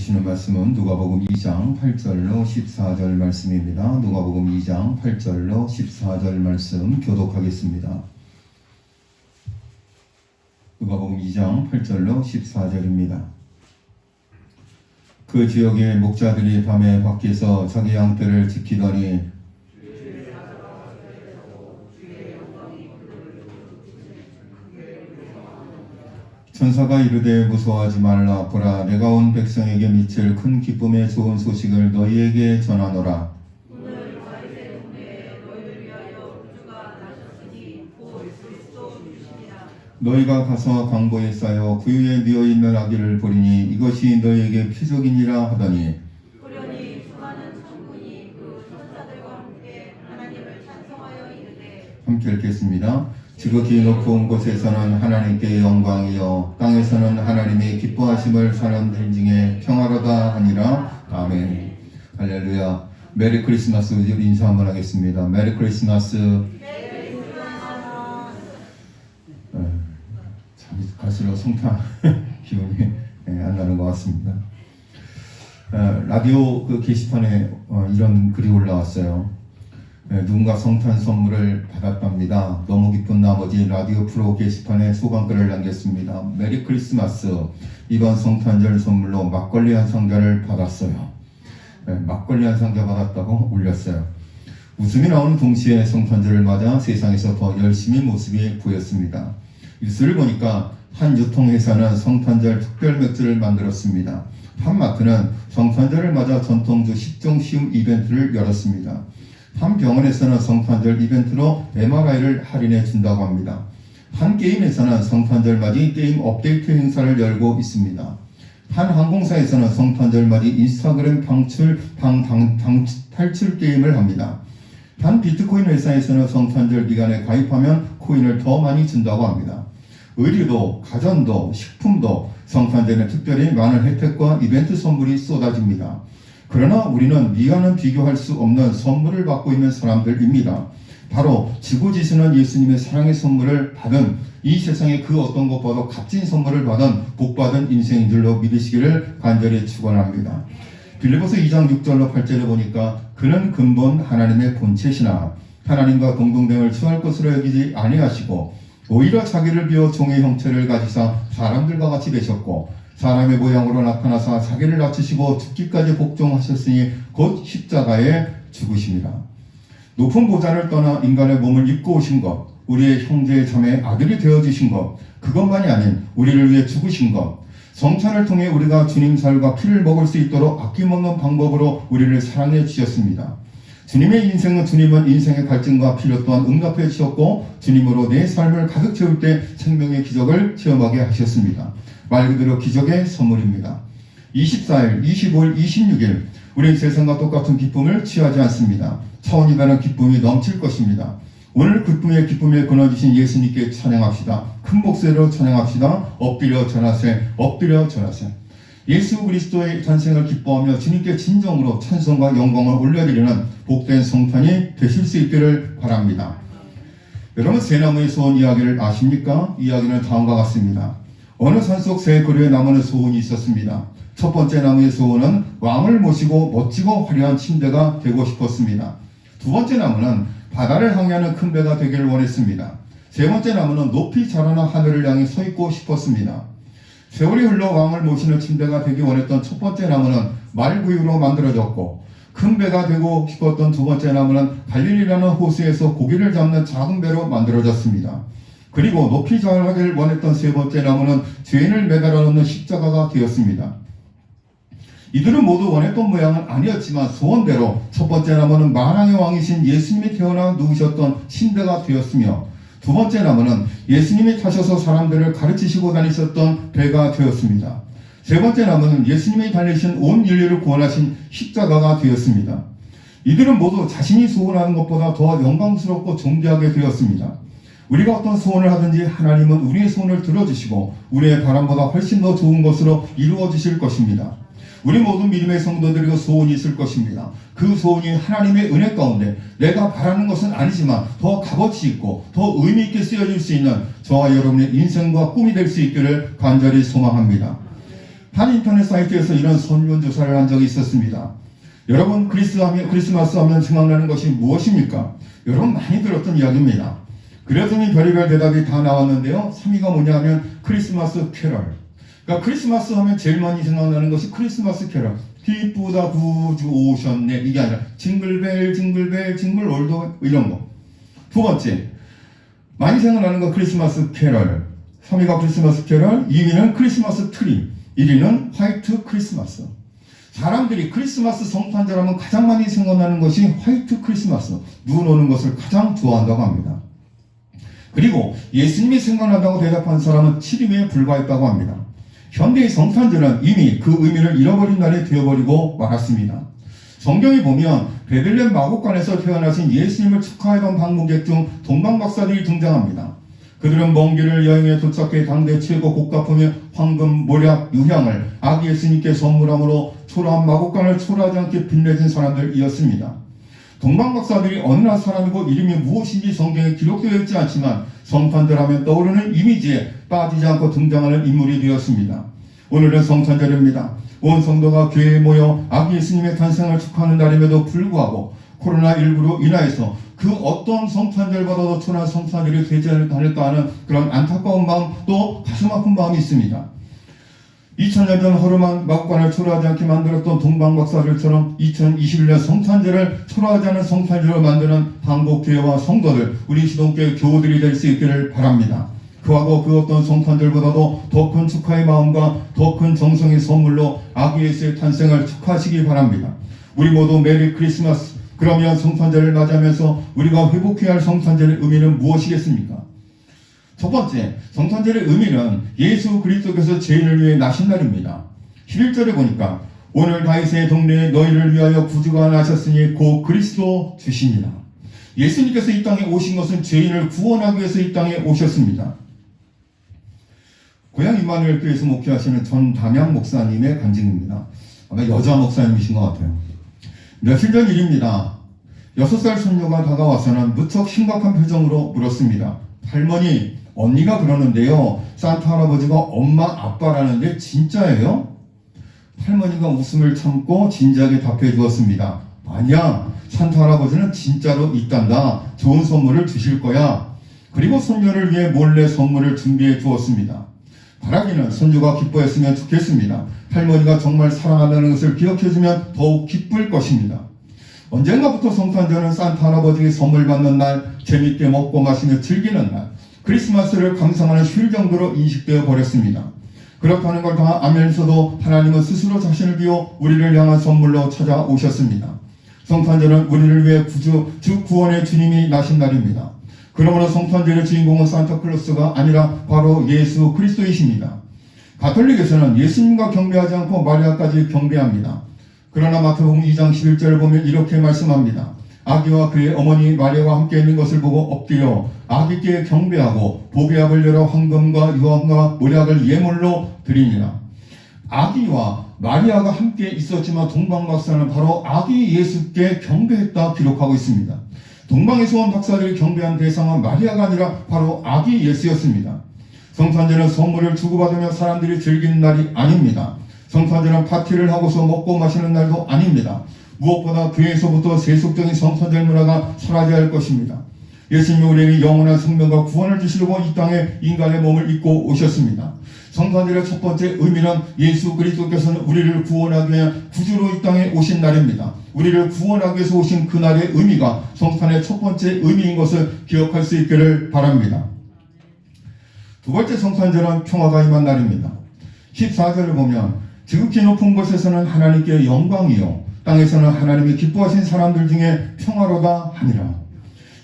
주시는 말씀은 누가복음 2장 8절로 14절 말씀입니다. 누가복음 2장 8절로 14절 말씀 교독하겠습니다. 누가복음 2장 8절로 14절입니다. 그 지역의 목자들이 밤에 밖에서 자기 양떼를 지키더니 천사가 이르되 무서워하지 말라. 보라, 내가 온 백성에게 미칠 큰 기쁨의 좋은 소식을 너희에게 전하노라. 오늘 다윗의 동네에 너희를 위하여 구주가 나셨으니 곧 그리스도 주시니라. 너희가 가서 강보에 쌓여 구유에 누워있는 아기를 보리니 이것이 너희에게 표적이니라 하더니 호련히 수많은 천군이 그 천사들과 함께 하나님을 찬송하여 이르되. 함께 읽겠습니다. 지극히 높은 곳에서는 하나님께 영광이요 땅에서는 하나님의 기뻐하심을 사람들 중에 평화로다 하니라. 아멘. 할렐루야. 메리 크리스마스 인사 한번 하겠습니다. 메리 크리스마스. 참 갈수록 성탄 기분이 안 나는 것 같습니다. 라디오 그 게시판에 이런 글이 올라왔어요. 누군가 성탄 선물을 받았답니다. 너무 기쁜 나머지 라디오 프로 게시판에 소감글을 남겼습니다. 메리 크리스마스. 이번 성탄절 선물로 막걸리 한 상자를 받았어요. 막걸리 한 상자 받았다고 올렸어요. 웃음이 나오는 동시에 성탄절을 맞아 세상에서 더 열심히 모습이 보였습니다. 뉴스를 보니까 한 유통회사는 성탄절 특별 맥주를 만들었습니다. 한 마트는 성탄절을 맞아 전통주 10종 시음 이벤트를 열었습니다. 한 병원에서는 성탄절 이벤트로 MRI를 할인해 준다고 합니다. 한 게임에서는 성탄절 맞이 게임 업데이트 행사를 열고 있습니다. 한 항공사에서는 성탄절 맞이 인스타그램 탈출 게임을 합니다. 한 비트코인 회사에서는 성탄절 기간에 가입하면 코인을 더 많이 준다고 합니다. 의류도, 가전도, 식품도 성탄절에 특별히 많은 혜택과 이벤트 선물이 쏟아집니다. 그러나 우리는 미가는 비교할 수 없는 선물을 받고 있는 사람들입니다. 바로 지고지시는 예수님의 사랑의 선물을 받은, 이 세상의 그 어떤 것보다 값진 선물을 받은 복받은 인생인 줄로 믿으시기를 간절히 축원합니다. 빌립보서 2장 6절로 8절에 보니까 그는 근본 하나님의 본체시나 하나님과 동등됨을 취할 것으로 여기지 아니하시고 오히려 자기를 비워 종의 형체를 가지사 사람들과 같이 되셨고 사람의 모양으로 나타나사 자기를 낮추시고 죽기까지 복종하셨으니 곧 십자가에 죽으심이라. 높은 보좌를 떠나 인간의 몸을 입고 오신 것, 우리의 형제 자매 아들이 되어주신 것, 그것만이 아닌 우리를 위해 죽으신 것, 성찬을 통해 우리가 주님 살과 피를 먹을 수 있도록 아낌없는 방법으로 우리를 사랑해 주셨습니다. 주님의 인생은 주님은 인생의 갈증과 필요 또한 응답해 주셨고 주님으로 내 삶을 가득 채울 때 생명의 기적을 체험하게 하셨습니다. 말 그대로 기적의 선물입니다. 24일, 25일, 26일 우린 세상과 똑같은 기쁨을 취하지 않습니다. 차원이 다른 기쁨이 넘칠 것입니다. 오늘 기쁨에 끊어주신 예수님께 찬양합시다. 큰 목소리로 찬양합시다. 엎드려 전하세, 엎드려 전하세. 예수 그리스도의 탄생을 기뻐하며 주님께 진정으로 찬송과 영광을 올려드리는 복된 성탄이 되실 수 있기를 바랍니다. 여러분, 새나무의 소원 이야기를 아십니까? 이야기는 다음과 같습니다. 어느 산속 새 그루에 나무는 소원이 있었습니다. 첫 번째 나무의 소원은 왕을 모시고 멋지고 화려한 침대가 되고 싶었습니다. 두 번째 나무는 바다를 항해하는 큰 배가 되기를 원했습니다. 세 번째 나무는 높이 자라나 하늘을 향해 서 있고 싶었습니다. 세월이 흘러 왕을 모시는 침대가 되기 원했던 첫 번째 나무는 말구유로 만들어졌고, 큰 배가 되고 싶었던 두 번째 나무는 갈릴리라는 호수에서 고기를 잡는 작은 배로 만들어졌습니다. 그리고 높이 자라기를 원했던 세 번째 나무는 죄인을 매달아 놓는 십자가가 되었습니다. 이들은 모두 원했던 모양은 아니었지만 소원대로 첫 번째 나무는 만왕의 왕이신 예수님이 태어나 누우셨던 침대가 되었으며, 두 번째 나무는 예수님이 타셔서 사람들을 가르치시고 다니셨던 배가 되었습니다. 세 번째 나무는 예수님이 달리신 온 인류를 구원하신 십자가가 되었습니다. 이들은 모두 자신이 소원하는 것보다 더 영광스럽고 존귀하게 되었습니다. 우리가 어떤 소원을 하든지 하나님은 우리의 소원을 들어주시고 우리의 바람보다 훨씬 더 좋은 것으로 이루어 주실 것입니다. 우리 모든 믿음의 성도들에게 소원이 있을 것입니다. 그 소원이 하나님의 은혜 가운데 내가 바라는 것은 아니지만 더 값어치 있고 더 의미 있게 쓰여질 수 있는 저와 여러분의 인생과 꿈이 될 수 있기를 간절히 소망합니다. 한 인터넷 사이트에서 이런 설문조사를 한 적이 있었습니다. 여러분, 크리스마스 하면 생각나는 것이 무엇입니까? 여러분 많이 들었던 이야기입니다. 그랬더니 별의별 대답이 다 나왔는데요. 3위가 뭐냐 하면 크리스마스 캐럴. 그러니까 크리스마스 하면 제일 많이 생각나는 것이 크리스마스 캐럴. 기쁘다 구주 오셨네. 이게 아니라 징글벨 징글벨 징글올도 이런 거. 두 번째, 많이 생각나는 거 크리스마스 캐럴. 3위가 크리스마스 캐럴, 2위는 크리스마스 트리, 1위는 화이트 크리스마스. 사람들이 크리스마스 성탄절하면 가장 많이 생각나는 것이 화이트 크리스마스, 눈 오는 것을 가장 좋아한다고 합니다. 그리고 예수님이 생각난다고 대답한 사람은 7위에 불과했다고 합니다. 현대의 성탄절은 이미 그 의미를 잃어버린 날이 되어버리고 말았습니다. 성경에 보면 베들레헴 마곡간에서 태어나신 예수님을 축하하던 방문객 중 동방박사들이 등장합니다. 그들은 먼 길을 여행해 도착해 당대 최고 고가품의 황금, 모략, 유향을 아기 예수님께 선물함으로 초라한 마곡간을 초라하지 않게 빛내준 사람들이었습니다. 동방박사들이 어느 나라 사람이고 이름이 무엇인지 성경에 기록되어 있지 않지만 성탄절 하면 떠오르는 이미지에 빠지지 않고 등장하는 인물이 되었습니다. 오늘은 성탄절입니다. 온 성도가 교회에 모여 아기 예수님의 탄생을 축하하는 날임에도 불구하고 코로나19로 인하여서 그 어떤 성탄절보다도 초라한 성탄절이 되지 않을까 하는 그런 안타까운 마음, 또 가슴 아픈 마음이 있습니다. 2000년 전 허름한 마곡간을 초라하지 않게 만들었던 동방박사들처럼 2021년 성탄절을 초라하지 않은 성탄절로 만드는 한국교회와 성도들, 우리 시동교회 교우들이 될 수 있기를 바랍니다. 그하고 그 어떤 성탄절보다도 더 큰 축하의 마음과 더 큰 정성의 선물로 아기 예수의 탄생을 축하하시기 바랍니다. 우리 모두 메리 크리스마스. 그러면 성탄절을 맞이하면서 우리가 회복해야 할 성탄절의 의미는 무엇이겠습니까? 첫 번째, 성탄절의 의미는 예수 그리스도께서 죄인을 위해 나신 날입니다. 11절에 보니까 오늘 다윗의 동네에 너희를 위하여 구주가 나셨으니 곧 그리스도 주시니라. 예수님께서 이 땅에 오신 것은 죄인을 구원하기 위해서 이 땅에 오셨습니다. 고향 임마누엘 교회에서 목회하시는 전담양 목사님의 간증입니다. 아마 여자 목사님이신 것 같아요. 며칠 전 일입니다. 6살 손녀가 다가와서는 무척 심각한 표정으로 물었습니다. 할머니, 언니가 그러는데요. 산타 할아버지가 엄마, 아빠라는데 진짜예요? 할머니가 웃음을 참고 진지하게 답해 주었습니다. 아니야, 산타 할아버지는 진짜로 있단다. 좋은 선물을 주실 거야. 그리고 손녀를 위해 몰래 선물을 준비해 주었습니다. 바라기는 손주가 기뻐했으면 좋겠습니다. 할머니가 정말 사랑한다는 것을 기억해주면 더욱 기쁠 것입니다. 언젠가부터 성탄절은 산타 할아버지에게 선물 받는 날, 재밌게 먹고 마시며 즐기는 날, 크리스마스를 감상하는 쉴 정도로 인식되어 버렸습니다. 그렇다는 걸 다 알면서도 하나님은 스스로 자신을 비워 우리를 향한 선물로 찾아오셨습니다. 성탄절은 우리를 위해 구주, 즉 구원의 주님이 나신 날입니다. 그러므로 성탄절의 주인공은 산타클로스가 아니라 바로 예수 그리스도이십니다. 가톨릭에서는 예수님과 경배하지 않고 마리아까지 경배합니다. 그러나 마태복음 2장 11절을 보면 이렇게 말씀합니다. 아기와 그의 어머니 마리아가 함께 있는 것을 보고 엎드려 아기께 경배하고 복의 압을 열어 황금과 유황과 모략을 예물로 드립니다. 아기와 마리아가 함께 있었지만 동방박사는 바로 아기 예수께 경배했다 기록하고 있습니다. 동방에서 온 박사들이 경배한 대상은 마리아가 아니라 바로 아기 예수였습니다. 성탄절은 선물을 주고받으며 사람들이 즐기는 날이 아닙니다. 성탄절은 파티를 하고서 먹고 마시는 날도 아닙니다. 무엇보다 교회에서부터 세속적인 성탄절 문화가 사라져야 할 것입니다. 예수님이 우리에게 영원한 생명과 구원을 주시려고 이 땅에 인간의 몸을 입고 오셨습니다. 성탄절의 첫 번째 의미는 예수 그리스도께서는 우리를 구원하기 위해 구주로 이 땅에 오신 날입니다. 우리를 구원하기 위해서 오신 그날의 의미가 성탄의 첫 번째 의미인 것을 기억할 수 있기를 바랍니다. 두 번째 성탄절은 평화가 임한 날입니다. 14절을 보면 지극히 높은 곳에서는 하나님께 영광이요 땅에서는 하나님이 기뻐하신 사람들 중에 평화로다 하니라.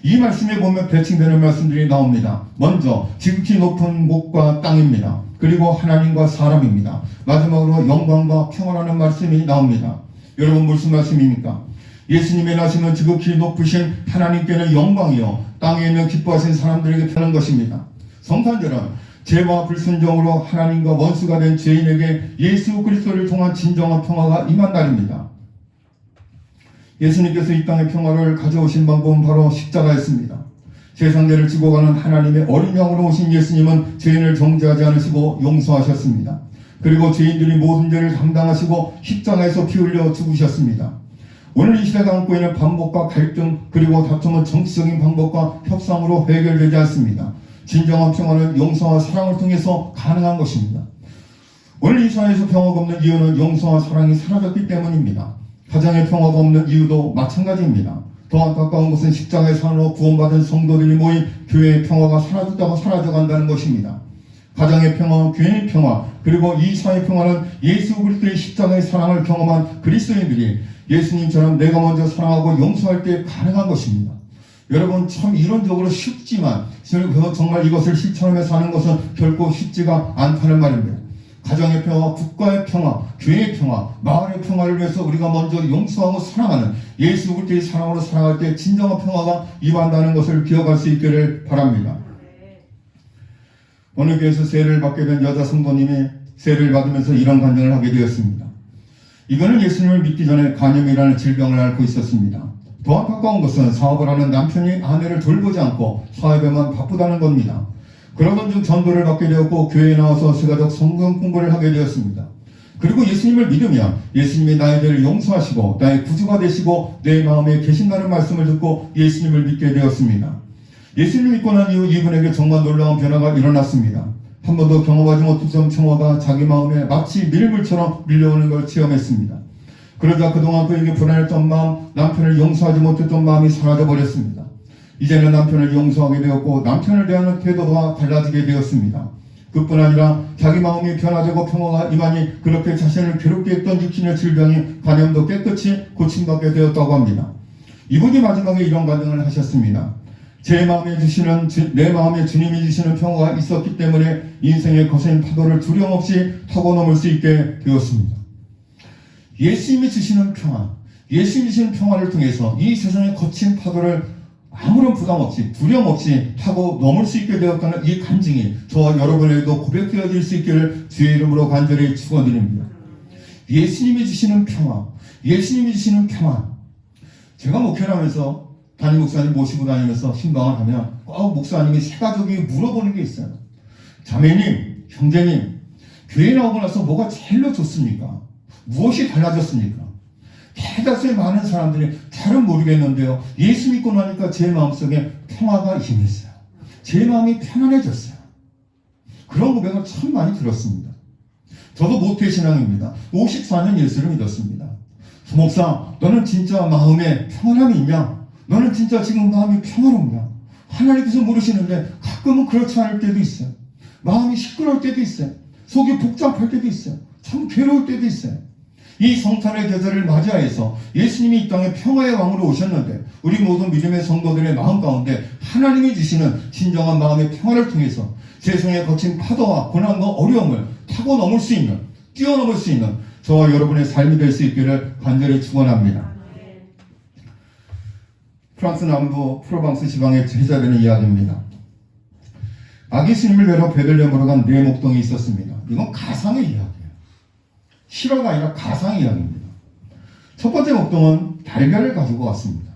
이 말씀에 보면 배칭되는 말씀들이 나옵니다. 먼저 지극히 높은 곳과 땅입니다. 그리고 하나님과 사람입니다. 마지막으로 영광과 평화라는 말씀이 나옵니다. 여러분 무슨 말씀입니까? 예수님의 나시는 지극히 높으신 하나님께는 영광이요 땅에 있는 기뻐하신 사람들에게 타는 것입니다. 성탄절은 죄와 불순종으로 하나님과 원수가 된 죄인에게 예수 그리스도를 통한 진정한 평화가 임한 날입니다. 예수님께서 이 땅에 평화를 가져오신 방법은 바로 십자가였습니다. 세상 죄를 지고 가는 하나님의 어린 양으로 오신 예수님은 죄인을 정죄하지 않으시고 용서하셨습니다. 그리고 죄인들이 모든 죄를 담당하시고 십자가에서 피 흘려 죽으셨습니다. 오늘 이 시대가 안고 있는 반복과 갈등 그리고 다툼은 정치적인 방법과 협상으로 해결되지 않습니다. 진정한 평화는 용서와 사랑을 통해서 가능한 것입니다. 오늘 이 사회에서 평화가 없는 이유는 용서와 사랑이 사라졌기 때문입니다. 가정에 평화가 없는 이유도 마찬가지입니다. 더 안타까운 것은 십자가의 산으로 구원받은 성도들이 모인 교회의 평화가 사라져간다는 것입니다. 가정의 평화, 교회의 평화, 그리고 이 사회의 평화는 예수 그리스도의 십자가의 사랑을 경험한 그리스도인들이 예수님처럼 내가 먼저 사랑하고 용서할 때 가능한 것입니다. 여러분, 참 이론적으로 쉽지만 정말 이것을 실천하며 사는 것은 결코 쉽지가 않다는 말입니다. 가정의 평화, 국가의 평화, 교회의 평화, 마을의 평화를 위해서 우리가 먼저 용서하고 사랑하는 예수 그리스도의 사랑으로 살아갈 때 진정한 평화가 임한다는 것을 기억할 수 있기를 바랍니다. 어느 교회에서 세례를 받게 된 여자 성도님이 세례를 받으면서 이런 간증을 하게 되었습니다. 이거는 예수님을 믿기 전에 간염이라는 질병을 앓고 있었습니다. 더 안타까운 것은 사업을 하는 남편이 아내를 돌보지 않고 사업에만 바쁘다는 겁니다. 그러던 중 전도를 받게 되었고 교회에 나와서 세가족 성경 공부를 하게 되었습니다. 그리고 예수님을 믿으면 예수님이 나의 죄를 용서하시고 나의 구주가 되시고 내 마음에 계신다는 말씀을 듣고 예수님을 믿게 되었습니다. 예수님을 믿고 난 이후 이분에게 정말 놀라운 변화가 일어났습니다. 한 번도 경험하지 못했던 평화가 자기 마음에 마치 밀물처럼 밀려오는 걸 체험했습니다. 그러자 그동안 그에게 불안했던 마음, 남편을 용서하지 못했던 마음이 사라져버렸습니다. 이제는 남편을 용서하게 되었고 남편을 대하는 태도가 달라지게 되었습니다. 그뿐 아니라 자기 마음이 변화되고 평화가 임하니 그렇게 자신을 괴롭게 했던 육신의 질병이 간염도 깨끗이 고침받게 되었다고 합니다. 이분이 마지막에 이런 간증을 하셨습니다. 내 마음에 주님이 주시는 평화가 있었기 때문에 인생의 거센 파도를 두려움 없이 타고 넘을 수 있게 되었습니다. 예수님이 주시는 평화, 예수님이 주시는 평화를 통해서 이 세상의 거친 파도를 아무런 부담 없이 두려움 없이 타고 넘을 수 있게 되었다는 이 간증이 저와 여러분에게도 고백되어질 수 있기를 주의 이름으로 간절히 축원드립니다. 예수님이 주시는 평화, 예수님이 주시는 평화. 제가 목회를 하면서 담임 목사님 모시고 다니면서 신방을 하면 꼭 목사님이 세 가족이 물어보는 게 있어요. 자매님, 형제님, 교회 나오고 나서 뭐가 제일로 좋습니까? 무엇이 달라졌습니까? 대다수의 많은 사람들이 잘은 모르겠는데요. 예수 믿고 나니까 제 마음속에 평화가 임했어요. 제 마음이 편안해졌어요. 그런 고백을 참 많이 들었습니다. 저도 모태신앙입니다. 54년 예수를 믿었습니다. 목사, 너는 진짜 마음에 평안함이 있냐? 너는 진짜 지금 마음이 평화롭냐? 하나님께서 모르시는데 가끔은 그렇지 않을 때도 있어요. 마음이 시끄러울 때도 있어요. 속이 복잡할 때도 있어요. 참 괴로울 때도 있어요. 이 성탄의 계절을 맞이하여서 예수님이 이 땅에 평화의 왕으로 오셨는데 우리 모든 믿음의 성도들의 마음 가운데 하나님이 주시는 진정한 마음의 평화를 통해서 세상의 거친 파도와 고난과 어려움을 타고 넘을 수 있는, 뛰어넘을 수 있는 저와 여러분의 삶이 될 수 있기를 간절히 축원합니다. 프랑스 남부 프로방스 지방에 제자되는 이야기입니다. 아기 스님을 뵈러 베들레헴으로 간 네 목동이 있었습니다. 이건 가상의 이야기예요. 실화가 아니라 가상의 이야기입니다. 첫 번째 목동은 달걀을 가지고 왔습니다.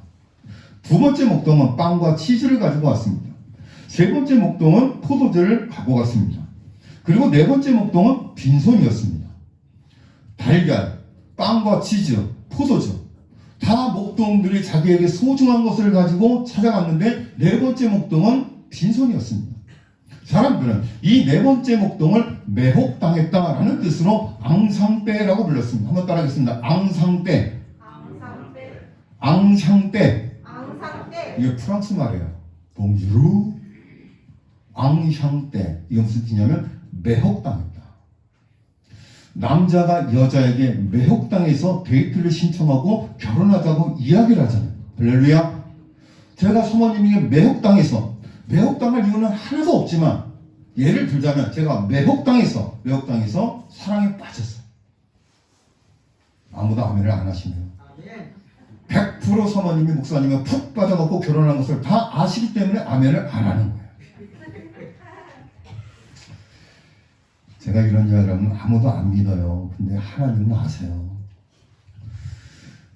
두 번째 목동은 빵과 치즈를 가지고 왔습니다. 세 번째 목동은 포도주를 갖고 갔습니다. 그리고 네 번째 목동은 빈손이었습니다. 달걀, 빵과 치즈, 포도주 다 목동들이 자기에게 소중한 것을 가지고 찾아갔는데 네 번째 목동은 빈손이었습니다. 사람들은 이 네 번째 목동을 매혹당했다라는 뜻으로 앙상떼라고 불렀습니다. 한번 따라하겠습니다. 앙상떼. 앙상떼. 이게 프랑스 말이에요. 봉주루. 앙상떼. 이게 무슨 뜻이냐면 매혹당했다. 남자가 여자에게 매혹당해서 데이트를 신청하고 결혼하자고 이야기를 하잖아요. 할렐루야. 제가 사모님에게 매혹당해서 매혹당할 이유는 하나도 없지만 예를 들자면 제가 매혹당해서 사랑에 빠졌어요. 아무도 아멘을 안 하시네요. 100% 사모님이 목사님이 푹 빠져갖고 결혼한 것을 다 아시기 때문에 아멘을 안 하는 거예요. 제가 이런 이야기를 하면 아무도 안 믿어요. 근데 하나님은 아세요.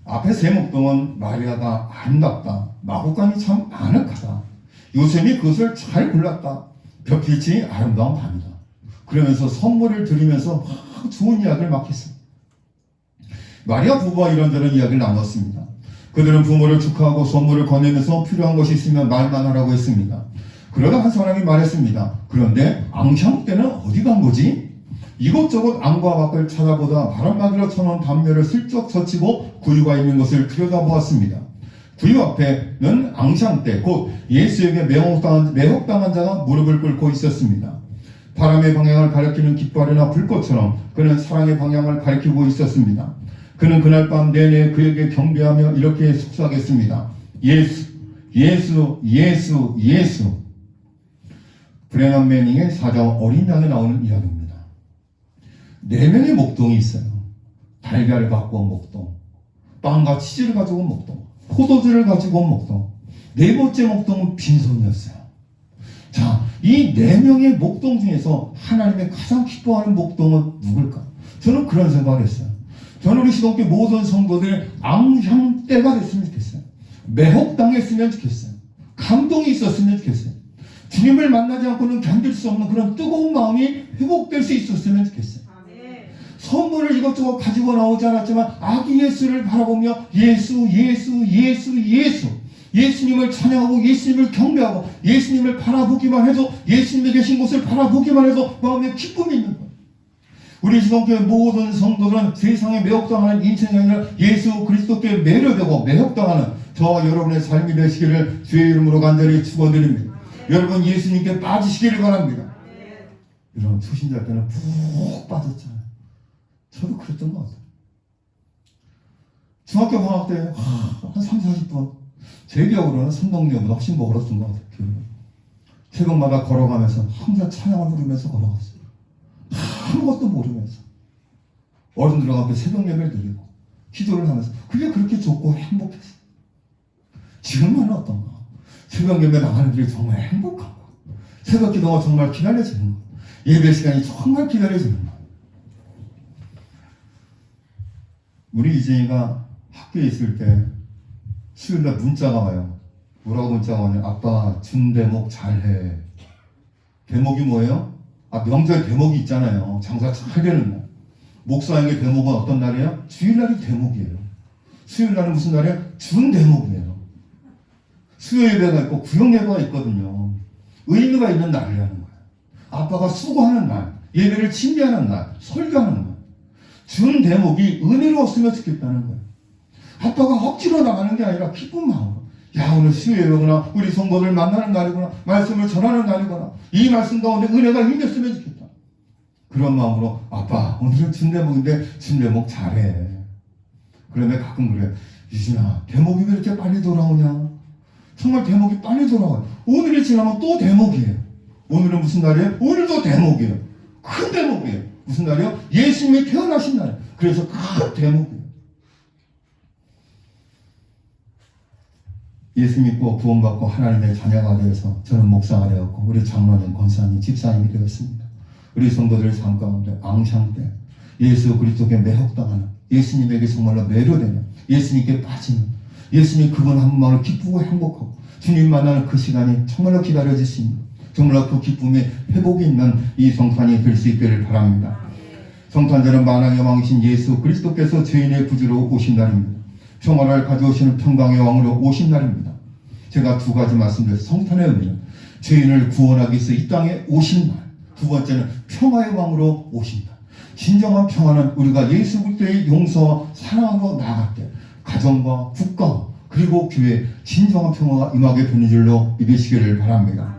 앞에 세 목동은 마리아가 아름답다. 마구간이 참 아늑하다. 요셉이 그것을 잘 골랐다. 벽빛이 아름다운 밤이다. 그러면서 선물을 드리면서 막 좋은 이야기를 막 했어요. 마리아 부부와 이런저런 이야기를 나눴습니다. 그들은 부모를 축하하고 선물을 건네면서 필요한 것이 있으면 말만 하라고 했습니다. 그러다 한 사람이 말했습니다. 그런데 앙샹 때는 어디 간 거지? 이것저것 안과 밖을 찾아보다 바람막이로 쳐놓은 담요를 슬쩍 젖히고 구유가 있는 것을 들여다보았습니다. 구유 앞에는 앙샹 때 곧 예수에게 매혹당한 자가 무릎을 꿇고 있었습니다. 바람의 방향을 가리키는 깃발이나 불꽃처럼 그는 사랑의 방향을 가리키고 있었습니다. 그는 그날 밤 내내 그에게 경배하며 이렇게 속삭였습니다. 예수, 예수, 예수, 예수. 브레넌 매닝의 사자와 어린 양에 나오는 이야기입니다. 4명의 목동이 있어요. 달걀을 갖고 온 목동, 빵과 치즈를 가지고 온 목동, 포도주를 가지고 온 목동. 4번째 목동은 빈손이었어요. 자, 이 4명의 목동 중에서 하나님의 가장 기뻐하는 목동은 누굴까? 저는 그런 생각을 했어요. 저는 우리 시동교회 모든 성도들의 앙향때가 됐으면 좋겠어요. 매혹당했으면 좋겠어요. 감동이 있었으면 좋겠어요. 주님을 만나지 않고는 견딜 수 없는 그런 뜨거운 마음이 회복될 수 있었으면 좋겠어요. 선물을 이것저것 가지고 나오지 않았지만 아기 예수를 바라보며 예수, 예수, 예수, 예수. 예수님을 찬양하고 예수님을 경배하고 예수님을 바라보기만 해도 예수님이 계신 곳을 바라보기만 해도 마음에 기쁨이 있는 거예요. 우리 시동교회 모든 성도들은 세상에 매혹당하는 인생이 아니라 예수 그리스도께 매료되고 매혹당하는 저와 여러분의 삶이 되시기를 주의 이름으로 간절히 축원드립니다. 여러분 예수님께 빠지시기를 바랍니다. 여러분 초신자 때는 푹 빠졌잖아요. 저도 그랬던 것 같아요. 중학교 방학 때 한 3, 40분 제 기억으로는 삼동역보다 훨씬 멀었던 것 같아요. 새벽마다 걸어가면서 항상 찬양을 부르면서 걸어갔어요. 아무것도 모르면서 어른들과 함께 새벽 예배를 드리고 기도를 하면서 그게 그렇게 좋고 행복했어요. 지금은 어떤가? 새벽 예배 나가는 길이 정말 행복한 거. 새벽 기도가 정말 기다려지는 거. 예배 시간이 정말 기다려지는 거. 우리 이재희가 학교에 있을 때 수요일날 문자가 와요. 뭐라고 문자가 오냐? 아빠 준 대목 잘해. 대목이 뭐예요? 명절 대목이 있잖아요. 장사 잘 되는 날. 목사에게 대목은 어떤 날이에요? 주일날이 대목이에요. 수요일날은 무슨 날이에요? 준 대목이에요. 수요 예배가 있고 구역 예배가 있거든요. 의미가 있는 날이라는 거예요. 아빠가 수고하는 날, 예배를 준비하는 날, 설교하는 날. 준 대목이 은혜로웠으면 좋겠다는 거예요. 아빠가 억지로 나가는 게 아니라 기쁜 마음으로. 야, 오늘 수요 예배구나. 우리 성도들 만나는 날이구나. 말씀을 전하는 날이구나. 이 말씀 가운데 은혜가 임했으면 좋겠다. 그런 마음으로 아빠 오늘은 준 대목인데 준 대목 잘해. 그러면 가끔 그래. 유진아 대목이 왜 이렇게 빨리 돌아오냐. 정말 대목이 빨리 돌아와요. 오늘이 지나면 또 대목이에요. 오늘은 무슨 날이에요? 오늘도 대목이에요. 큰 대목이에요. 무슨 날이요? 예수님이 태어나신 날. 그래서 큰 대목이에요. 예수 믿고 구원받고 하나님의 자녀가 되어서 저는 목사가 되었고 우리 장로님, 권사님, 집사님이 되었습니다. 우리 성도들 삶 가운데 앙샹 때 예수 그리스도께 매혹당하는 예수님에게 정말로 매료되는 예수님께 빠지는 예수님 그분 한 번만을 기쁘고 행복하고 주님 만나는 그 시간이 정말로 기다려질 수 있는 정말로 그 기쁨이 회복이 있는 이 성탄이 될 수 있기를 바랍니다. 성탄절은 만왕의 왕이신 예수 그리스도께서 죄인의 구주로 오신 날입니다. 평화를 가져오시는 평강의 왕으로 오신 날입니다. 제가 2가지 말씀드렸어요. 성탄의 의미는 죄인을 구원하기 위해서 이 땅에 오신 날. 2번째는 평화의 왕으로 오신다. 진정한 평화는 우리가 예수 그리스도의 용서와 사랑으로 나아갈 때 가정과 국가 그리고 교회 진정한 평화가 임하게 되는 줄로 믿으시기를 바랍니다.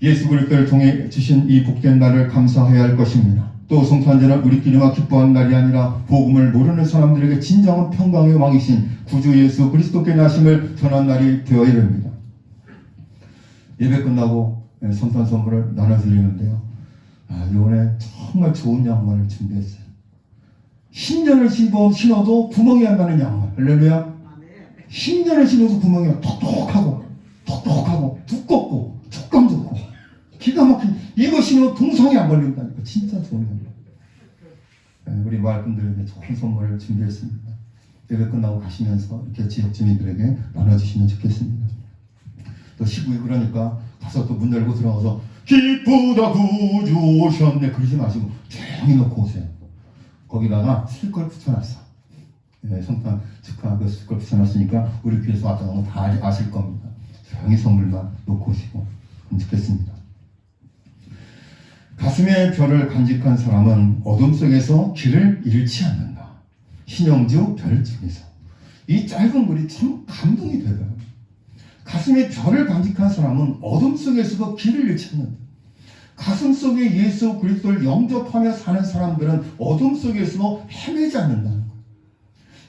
예수 그리스도를 통해 주신 이 복된 날을 감사해야 할 것입니다. 또 성탄절은 우리끼리만 기뻐하는 날이 아니라 복음을 모르는 사람들에게 진정한 평강의 왕이신 구주 예수 그리스도께 나심을 전한 날이 되어야 됩니다. 예배 끝나고 성탄 선물을 나눠드리는데요. 이번에 정말 좋은 양말을 준비했어요. 10년을 신어도 구멍이 안 나는 양말. 할렐루야. 10년을 신어도 구멍이 안 톡톡하고 두껍고 촉감 좋고 기가 막힌 이거 신으면 동상이 안 걸린다니까. 진짜 좋은 양말. 우리 말꾼들에게 좋은 선물을 준비했습니다. 예배 끝나고 가시면서 이렇게 지역 주민들에게 나눠주시면 좋겠습니다. 또 시국이 그러니까 가서 또 문 열고 들어가서 기쁘다 구주 오셨네. 그러지 마시고 조용히 놓고 오세요. 거기다가 스티커를 붙여놨어. 네, 성탄 축하 그 스티커를 붙여놨으니까 우리 교회에서 왔다 가면 다 아실 겁니다. 조용히 선물만 놓고 오시고 좋겠습니다. 가슴에 별을 간직한 사람은 어둠 속에서 길을 잃지 않는다. 신영주 별중에서. 이 짧은 글이 참 감동이 되더라고요. 가슴에 별을 간직한 사람은 어둠 속에서도 길을 잃지 않는다. 가슴 속에 예수 그리스도를 영접하며 사는 사람들은 어둠 속에서도 헤매지 않는다는 거예요.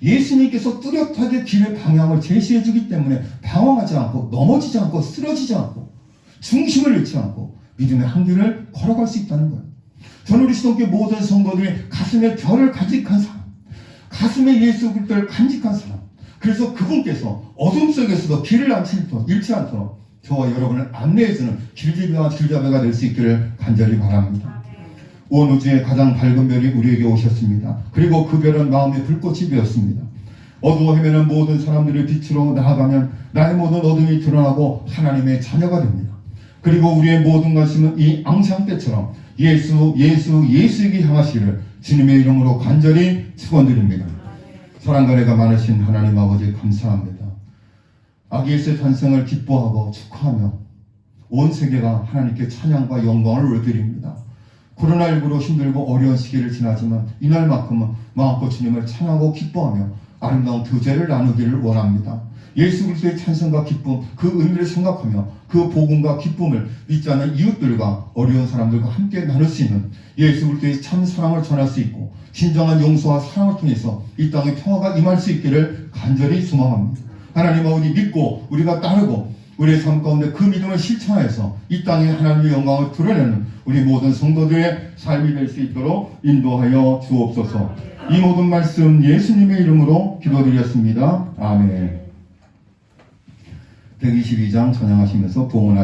예수님께서 뚜렷하게 길의 방향을 제시해 주기 때문에 방황하지 않고 넘어지지 않고 쓰러지지 않고 중심을 잃지 않고 믿음의 한길을 걸어갈 수 있다는 거예요. 저는 우리 시동교회 모든 성도들이 가슴에 별을 간직한 사람, 가슴에 예수 그리스도를 간직한 사람, 그래서 그분께서 어둠 속에서도 길을 잃지 않도록 저와 여러분을 안내해주는 길잡이가 될 수 있기를 간절히 바랍니다. 온 우주의 가장 밝은 별이 우리에게 오셨습니다. 그리고 그 별은 마음의 불꽃이 되었습니다. 어두워 헤매는 모든 사람들의 빛으로 나아가면 나의 모든 어둠이 드러나고 하나님의 자녀가 됩니다. 그리고 우리의 모든 관심은 이 앙상때처럼 예수에게 향하시기를 주님의 이름으로 간절히 축원드립니다. 사랑과 은혜가 많으신 하나님 아버지 감사합니다. 아기 예수의 탄생을 기뻐하고 축하하며 온 세계가 하나님께 찬양과 영광을 올려드립니다. 코로나19로 힘들고 어려운 시기를 지나지만 이날만큼은 마음껏 주님을 찬양하고 기뻐하며 아름다운 교제를 나누기를 원합니다. 예수 그리스도의 찬송과 기쁨, 그 의미를 생각하며 그 복음과 기쁨을 믿지 않는 이웃들과 어려운 사람들과 함께 나눌 수 있는 예수 그리스도의 참 사랑을 전할 수 있고 진정한 용서와 사랑을 통해서 이 땅에 평화가 임할 수 있기를 간절히 소망합니다. 하나님 아버지 믿고 우리가 따르고 우리의 삶 가운데 그 믿음을 실천해서 이 땅에 하나님의 영광을 드러내는 우리 모든 성도들의 삶이 될 수 있도록 인도하여 주옵소서. 이 모든 말씀 예수님의 이름으로 기도드렸습니다. 아멘. 122장 전향하시면서 봉헌하십시오.